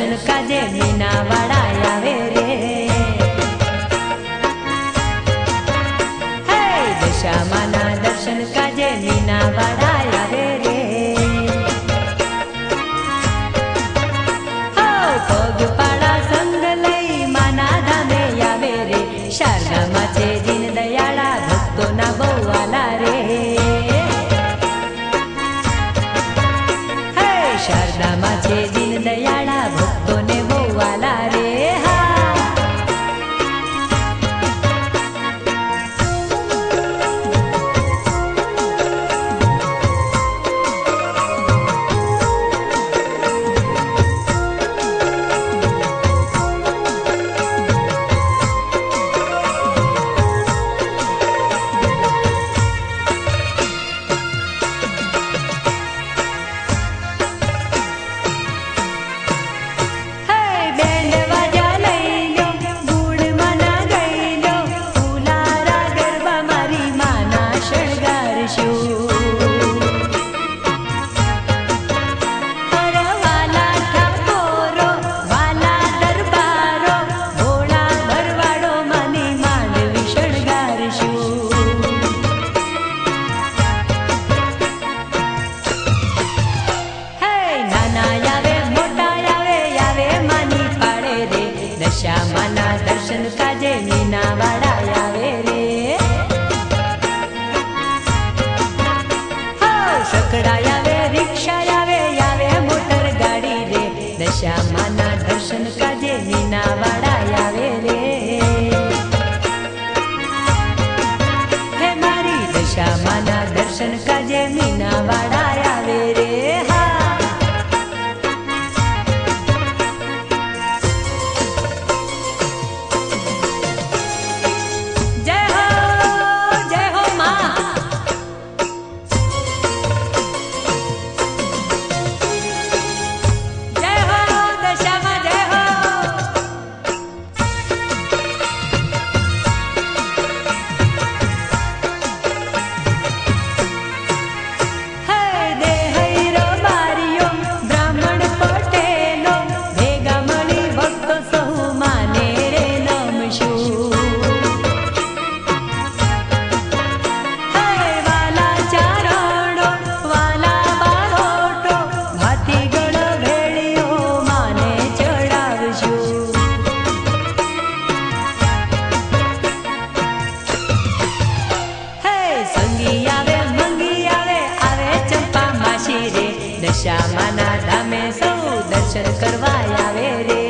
दर्शन काजे मीना वाड़ा आवे रे। हे दशामाना दर्शन काजे मीना वाड़ा आवे रे। हो पगपाड़ा संग लई माना धामे आवे रे। शारदा माचे दीन दयाळा भक्तो ना बोवाला रे। शारदा माचे दीन दयाळा भक्तो ने बोवाला रे। दशामाना दर्शन काजे मीना वाड़ा आवे रे। हो सकड़ा आवे रिक्शा आवे आवे मोटर गाड़ी रे। दशामाना दर्शन काजे मीना वाड़ा आवे रे। हे मारी दशामाना दर्शन काजे मीना वाड़ा आवे रे। दशामाना धामे सौ दर्शन करवा आवे रे।